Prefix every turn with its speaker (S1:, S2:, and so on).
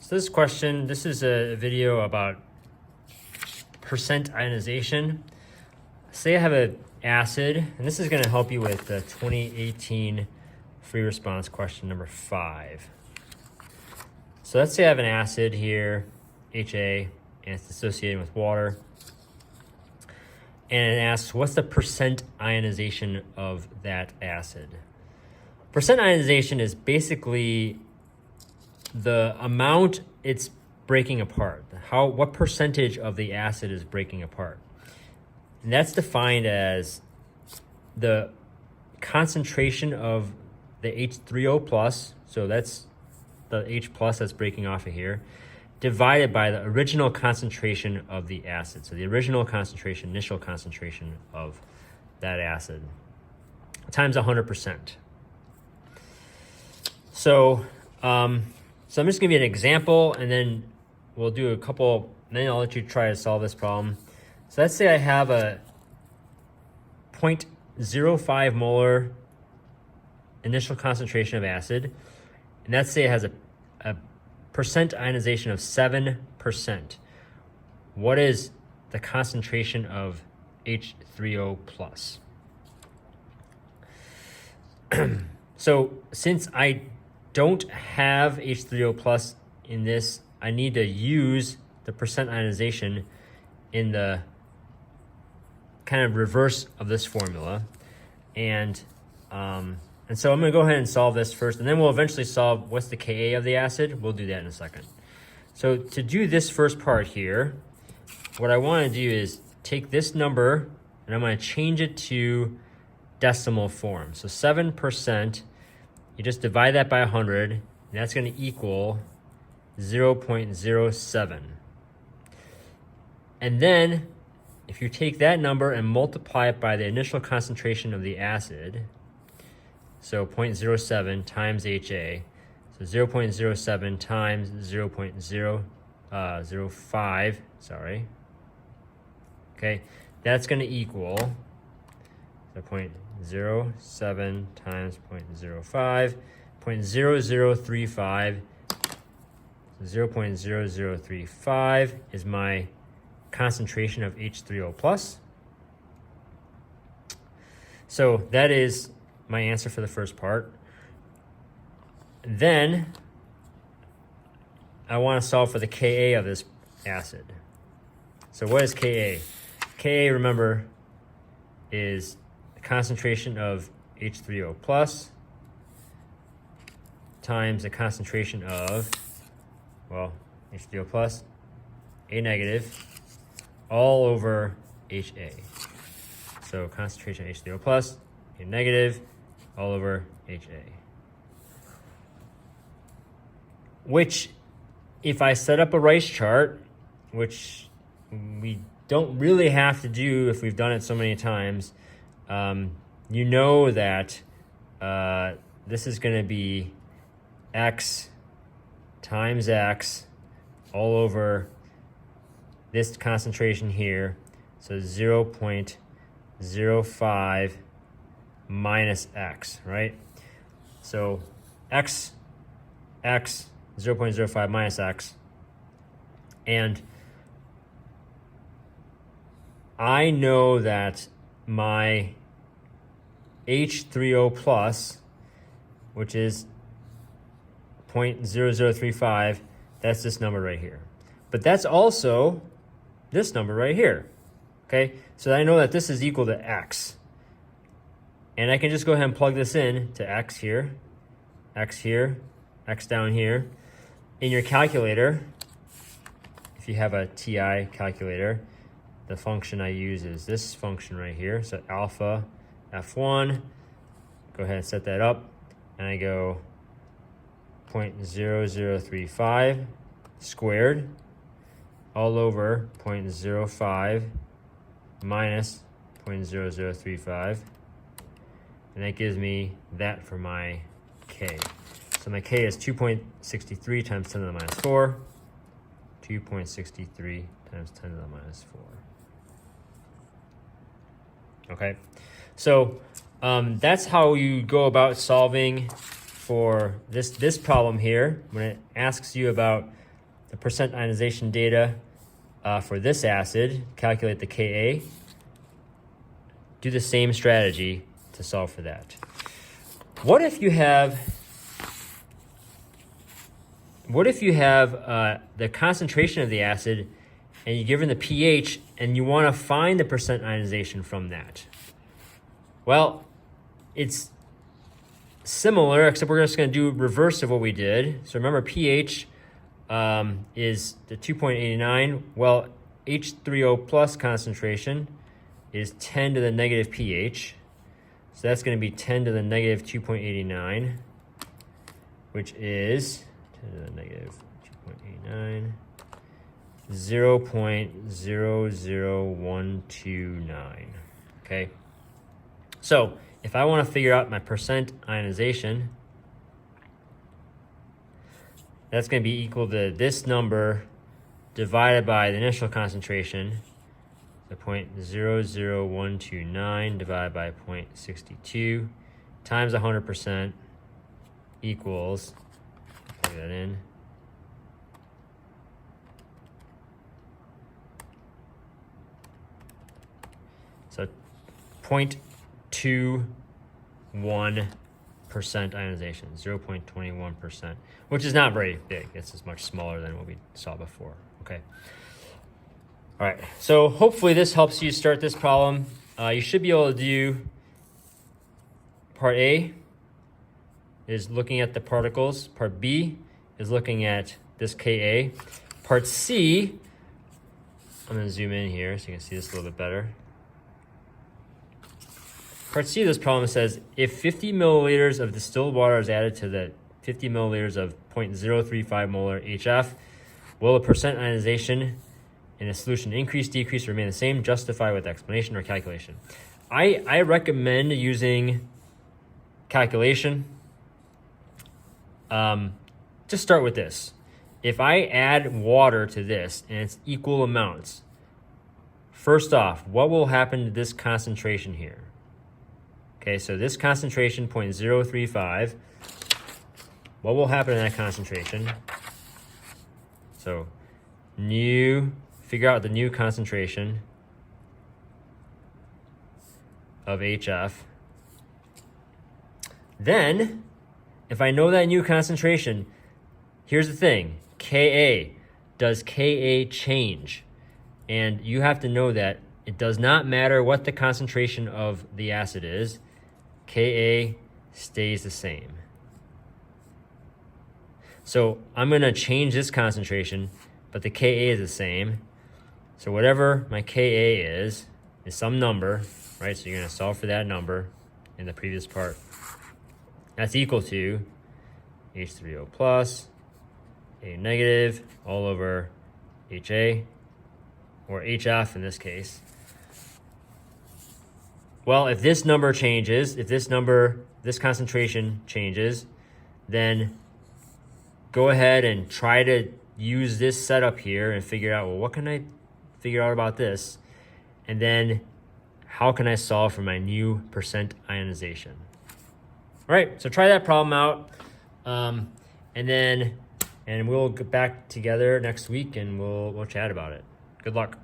S1: So this is a video about percent ionization. Say I have an acid, and this is going to help you with the 2018 free response question number 5. So let's say I have an acid here, HA, and it's associated with water. And it asks, what's the percent ionization of that acid? Percent ionization is basically the amount it's breaking apart. What percentage of the acid is breaking apart. And that's defined as the concentration of the H3O plus, so that's the H plus that's breaking off of here, divided by the original concentration of the acid. So the original concentration, initial concentration of that acid, times 100%. So, so I'm just gonna give you an example, and then we'll do a couple, then I'll let you try to solve this problem. So let's say I have a 0.05 molar initial concentration of acid, and let's say it has a percent ionization of 7%. What is the concentration of H3O plus? So since I don't have H3O plus in this, I need to use the percent ionization in the kind of reverse of this formula. And so I'm going to go ahead and solve this first, and then we'll eventually solve what's the Ka of the acid. We'll do that in a second. So to do this first part here, what I want to do is take this number, and I'm going to change it to decimal form. So 7%, you just divide that by 100, and that's going to equal 0.07. And then if you take that number and multiply it by the initial concentration of the acid, so 0.07 times HA, so 0.07 times 0.005, sorry. Okay, that's going to equal, so 0.07 times 0.05, 0.0035. 0.0035 is my concentration of H3O plus. So that is my answer for the first part. Then I want to solve for the Ka of this acid. So what is Ka? Ka, remember, is the concentration of H3O plus times the concentration of, well, H3O plus, A negative, all over HA. So concentration of H3O plus, A negative, all over HA. Which, if I set up a rice chart, which we don't really have to do if we've done it so many times, you know that this is going to be X times X all over this concentration here. So 0.05 minus X, right? So X, 0.05 minus X. And I know that my H3O plus, which is 0.0035, that's this number right here. But that's also this number right here, okay? So I know that this is equal to X. And I can just go ahead and plug this in to X here, X down here. In your calculator, if you have a TI calculator, the function I use is this function right here. So alpha F1, go ahead and set that up, and I go 0.0035 squared all over 0.05 minus 0.0035, and that gives me that for my K. So my K is 2.63 times 10 to the minus 4, 2.63 times 10 to the minus 4. Okay, so that's how you go about solving for this problem here when it asks you about the percent ionization data for this acid, calculate the Ka, do the same strategy to solve for that. What if you have the concentration of the acid and you're given the pH and you want to find the percent ionization from that? Well, it's similar, except we're just going to do reverse of what we did. So remember, pH is the 2.89. Well, H3O plus concentration is 10 to the negative pH. So that's going to be 10 to the negative 2.89, which is 10 to the negative 2.89, 0.00129. Okay. So if I want to figure out my percent ionization, that's going to be equal to this number divided by the initial concentration, the 0.00129 divided by 0.62 times 100% equals, plug that in, so 0.21% ionization, 0.21%, which is not very big. This is much smaller than what we saw before. Okay. All right. So hopefully this helps you start this problem. You should be able to do part A is looking at the particles. Part B is looking at this Ka. Part C, I'm going to zoom in here so you can see this a little bit better. Part C of this problem says, if 50 milliliters of distilled water is added to the 50 milliliters of 0.035 molar HF, will the percent ionization in the solution increase, decrease, or remain the same? Justify with explanation or calculation. I recommend using calculation. Just start with this. If I add water to this and it's equal amounts, first off, what will happen to this concentration here? Okay, so this concentration, 0.035, what will happen in that concentration? So figure out the new concentration of HF. Then, if I know that new concentration, here's the thing, Ka. Does Ka change? And you have to know that it does not matter what the concentration of the acid is, Ka stays the same. So I'm going to change this concentration, but the Ka is the same. So whatever my Ka is some number, right? So you're going to solve for that number in the previous part. That's equal to H3O plus, A negative, all over HA, or HF in this case. Well, if this number changes, this concentration changes, then go ahead and try to use this setup here and figure out, well, what can I figure out about this? And then how can I solve for my new percent ionization? All right, so try that problem out. And we'll get back together next week and we'll chat about it. Good luck.